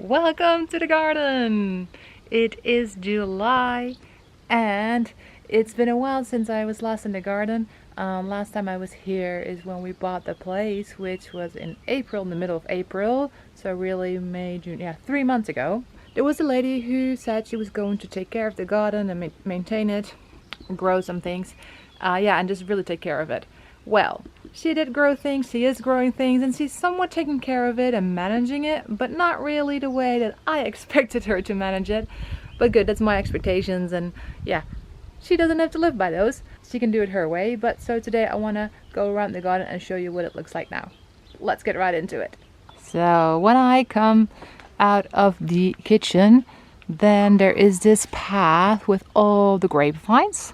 Welcome to the garden! It is July and it's been a while since I was last in the garden. Last time I was here is when we bought the place, which was in April, in the middle of April. So really May, June, yeah, 3 months ago. There was a lady who said she was going to take care of the garden and maintain it, grow some things. And just really take care of it. Well, she did grow things, she is growing things, and she's somewhat taking care of it and managing it, but not really the way that I expected her to manage it. But good, that's my expectations, and yeah, she doesn't have to live by those. She can do it her way. But so today I want to go around the garden and show you what it looks like now. Let's get right into it. So when I come out of the kitchen, then there is this path with all the grapevines.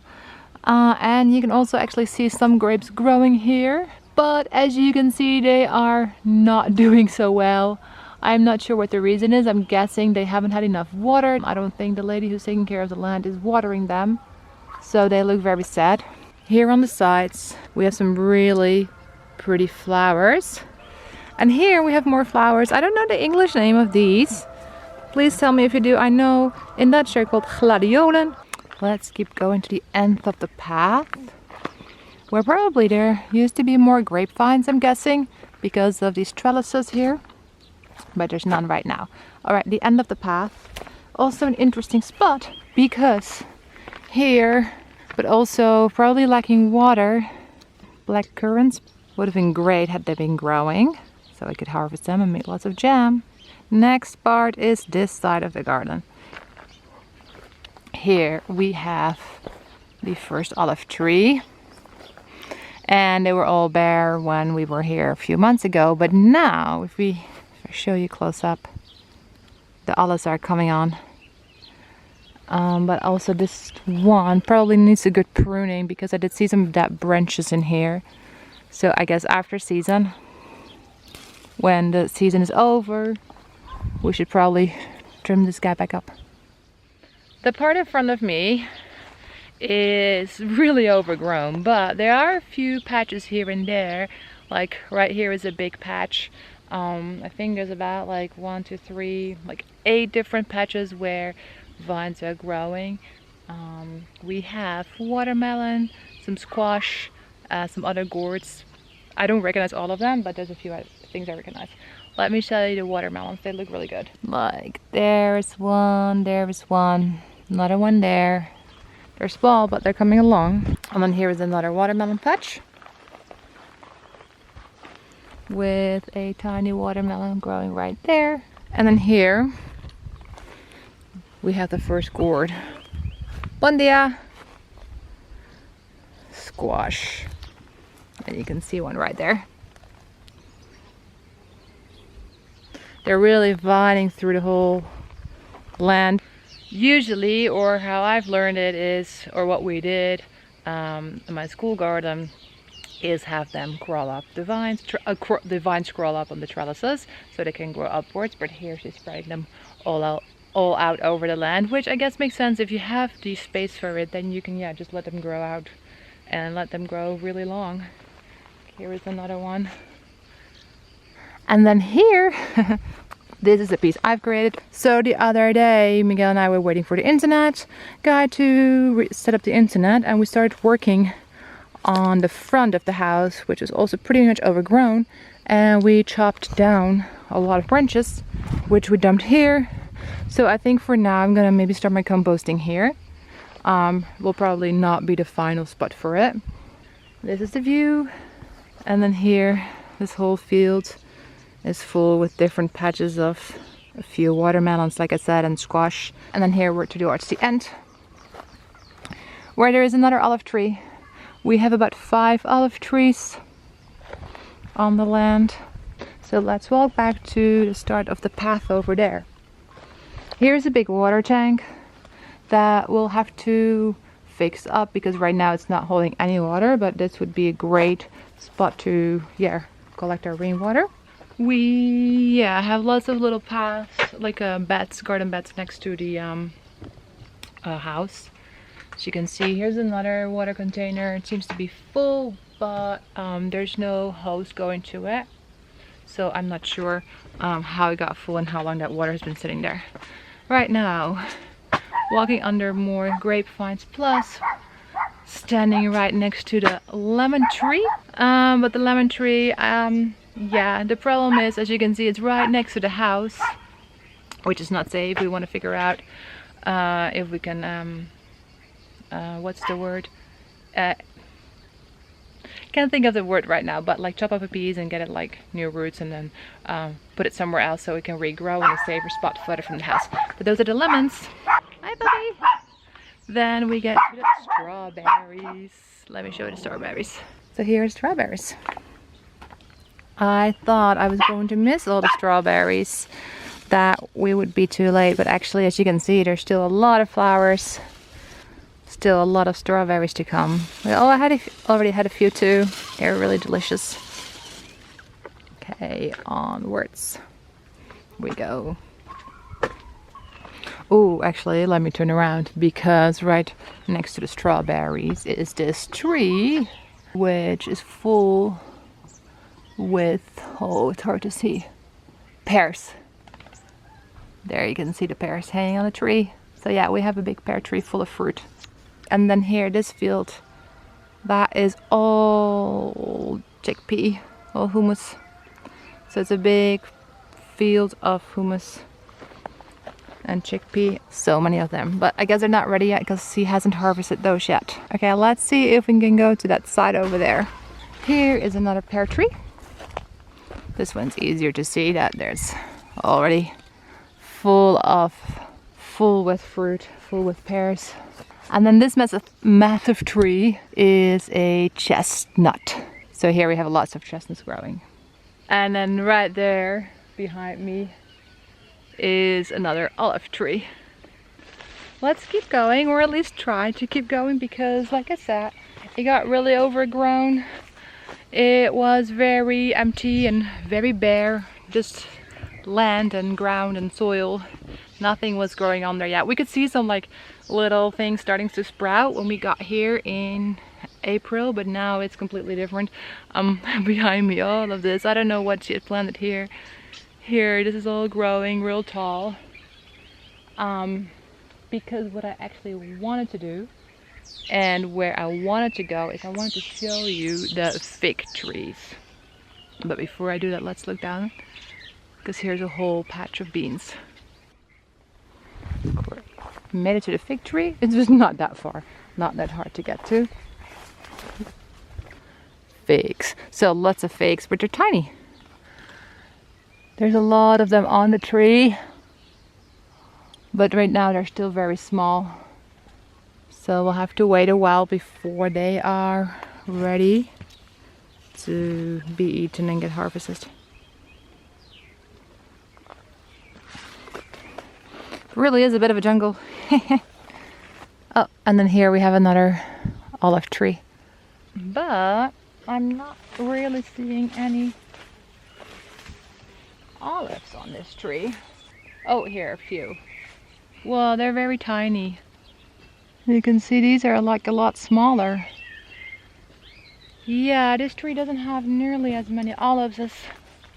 And you can also actually see some grapes growing here, but as you can see they are not doing so well. I'm not sure what the reason is. I'm guessing they haven't had enough water. I don't think the lady who's taking care of the land is watering them, so they look very sad. Here on the sides we have some really pretty flowers, and here we have more flowers. I don't know the English name of these. Please tell me if you do. I know in Dutch they're called gladiolen. Let's keep going to the end of the path, where probably there used to be more grapevines, I'm guessing, because of these trellises here. But there's none right now. Alright, the end of the path. Also an interesting spot, because here, but also probably lacking water, black currants would have been great had they been growing. So I could harvest them and make lots of jam. Next part is this side of the garden. Here we have the first olive tree, and they were all bare when we were here a few months ago, but now if I show you close up, the olives are coming on. But also this one probably needs a good pruning, because I did see some dead branches in here. So I guess after season, when the season is over, we should probably trim this guy back up. The part in front of me is really overgrown, but there are a few patches here and there. Like right here is a big patch. I think there's about like 1, 2, 3, like 8 different patches where vines are growing. We have watermelon, some squash, some other gourds. I don't recognize all of them, but there's a few things I recognize. Let me show you the watermelons. They look really good. Like there's one, there's one. Another one there. They're small, but they're coming along. And then here is another watermelon patch with a tiny watermelon growing right there. And then here we have the first gourd. Bon dia! Squash. And you can see one right there. They're really vining through the whole land. Usually, or how I've learned it is, or what we did in my school garden, is have them crawl up the vines. The vines crawl up on the trellises so they can grow upwards. But here she's spreading them all out over the land, which I guess makes sense. If you have the space for it, then you can just let them grow out and let them grow really long. Here is another one. And then here, this is a piece I've created. So the other day, Miguel and I were waiting for the internet guy to set up the internet, and we started working on the front of the house, which is also pretty much overgrown. And we chopped down a lot of branches, which we dumped here. So I think for now I'm gonna maybe start my composting here. Will probably not be the final spot for it. This is the view. And then here, this whole field is full with different patches of a few watermelons, like I said, and squash. And then here we're towards the end, where there is another olive tree. We have about 5 olive trees on the land. So let's walk back to the start of the path over there. Here's a big water tank that we'll have to fix up, because right now it's not holding any water, but this would be a great spot to collect our rainwater. We have lots of little paths, like beds, garden beds next to the house. As you can see, here's another water container. It seems to be full, but there's no hose going to it. so I'm not sure how it got full and how long that water has been sitting there. Right now, walking under more grapevines, plus standing right next to the lemon tree. But the lemon tree, yeah, the problem is, as you can see, it's right next to the house, which is not safe. We want to figure out if we can, what's the word? Can't think of the word right now, but like chop up a piece and get it like new roots and then put it somewhere else so it can regrow in a safer spot further from the house. But those are the lemons. Hi, puppy. Then we get to the strawberries. Let me show you the strawberries. So here's strawberries. I thought I was going to miss all the strawberries, that we would be too late, but actually, as you can see, there's still a lot of flowers. Still a lot of strawberries to come. Oh, I already had a few too. They're really delicious. Okay, onwards we go. Oh, actually, let me turn around, because right next to the strawberries is this tree, which is full with, oh, it's hard to see, pears. There you can see the pears hanging on the tree. So yeah, we have a big pear tree full of fruit. And then here, this field, that is all chickpea, all hummus. So it's a big field of hummus and chickpea. So many of them, but I guess they're not ready yet because he hasn't harvested those yet. Okay, let's see if we can go to that side over there. Here is another pear tree. This one's easier to see, that there's already full with fruit, full with pears. And then this massive tree is a chestnut. So here we have lots of chestnuts growing. And then right there behind me is another olive tree. Let's keep going, or at least try to keep going, because like I said, it got really overgrown. It was very empty and very bare, just land and ground and soil. Nothing was growing on there yet. We could see some like little things starting to sprout when we got here in April, but now it's completely different. Behind me, all of this, I don't know what she had planted here. Here, this is all growing real tall. Because what I actually wanted to do, and where I wanted to go, is I wanted to show you the fig trees. But before I do that, let's look down, because here's a whole patch of beans. Made it to the fig tree. It's just not that far, not that hard to get to. Figs. So lots of figs, but they're tiny. There's a lot of them on the tree, but right now they're still very small. So we'll have to wait a while before they are ready to be eaten and get harvested. Really is a bit of a jungle. Oh, and then here we have another olive tree. But I'm not really seeing any olives on this tree. Oh, here, a few. Well, they're very tiny. You can see these are like a lot smaller. Yeah, this tree doesn't have nearly as many olives as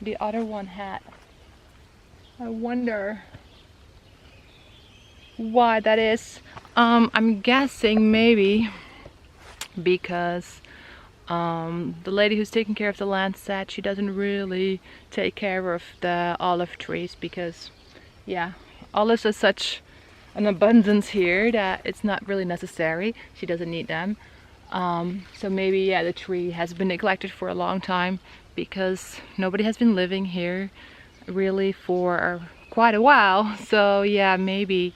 the other one had. I wonder why that is. I'm guessing maybe because the lady who's taking care of the land said she doesn't really take care of the olive trees, because yeah, olives are such an abundance here that it's not really necessary. She doesn't need them. So maybe, yeah, the tree has been neglected for a long time because nobody has been living here really for quite a while. So yeah, maybe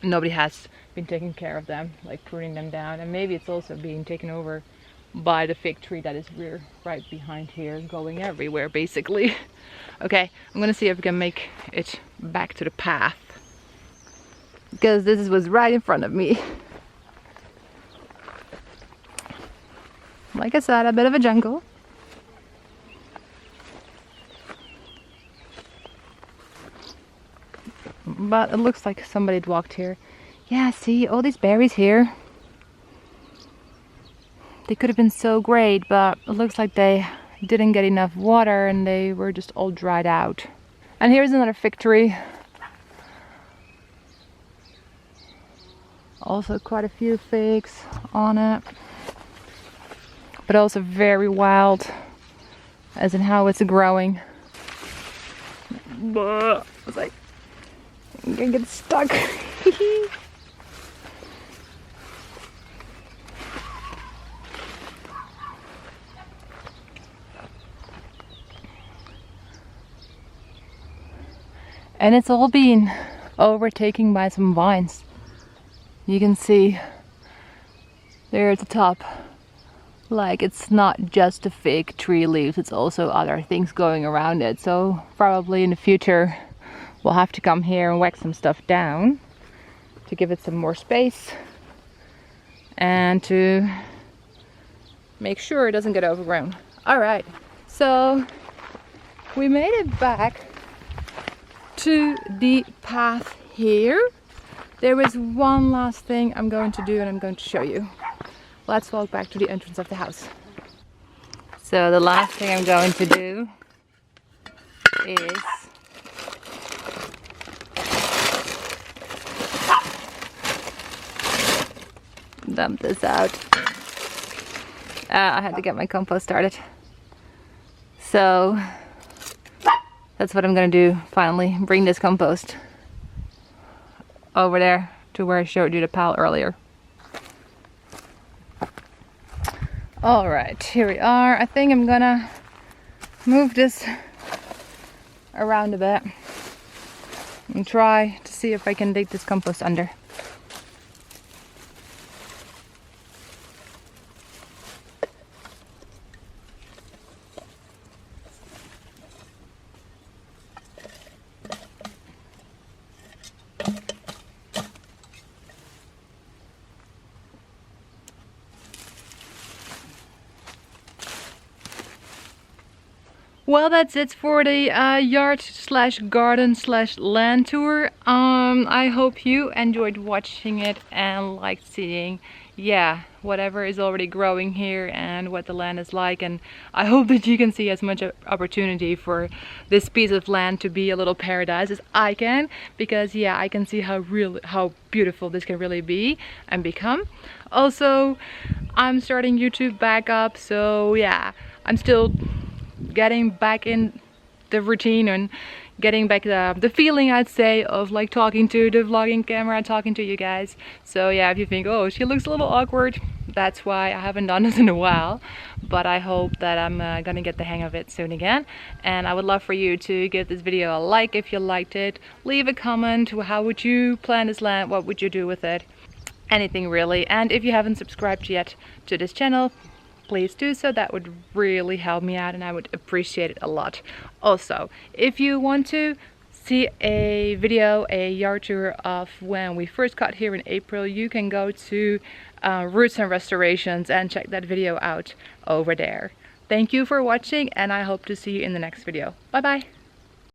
nobody has been taking care of them, like pruning them down, and maybe it's also being taken over by the fig tree that is right behind here, going everywhere basically. Okay, I'm gonna see if we can make it back to the path, because this was right in front of me. Like I said, a bit of a jungle. But it looks like somebody had walked here. Yeah, see, all these berries here. They could have been so great, but it looks like they didn't get enough water and they were just all dried out. And here's another fig tree. Also quite a few figs on it, but also very wild as in how it's growing. It's like I'm gonna get stuck. And it's all been overtaken by some vines. You can see there at the top, like it's not just the fig tree leaves, it's also other things going around it. So probably in the future we'll have to come here and whack some stuff down to give it some more space and to make sure it doesn't get overgrown. Alright, so we made it back to the path here. There is one last thing I'm going to do and I'm going to show you. Let's walk back to the entrance of the house. So the last thing I'm going to do is dump this out. I had to get my compost started. So that's what I'm gonna do finally, bring this compost over there to where I showed you the pile earlier. Alright, here we are. I think I'm gonna move this around a bit and try to see if I can dig this compost under. Well, that's it for the yard slash garden slash land tour. I hope you enjoyed watching it and liked seeing, yeah, whatever is already growing here and what the land is like. And I hope that you can see as much opportunity for this piece of land to be a little paradise as I can, because yeah, I can see how beautiful this can really be and become. Also, I'm starting YouTube back up, so yeah, I'm still getting back in the routine and getting back the feeling, I'd say, of like talking to the vlogging camera, talking to you guys. So yeah, if you think, oh, she looks a little awkward, that's why I haven't done this in a while. But I hope that I'm gonna get the hang of it soon again. And I would love for you to give this video a like if you liked it. Leave a comment. How would you plant this land? What would you do with it? Anything really. And if you haven't subscribed yet to this channel, please do so. That would really help me out and I would appreciate it a lot. Also, if you want to see a video, a yard tour of when we first got here in April, you can go to Roots and Restorations and check that video out over there. Thank you for watching and I hope to see you in the next video. Bye bye!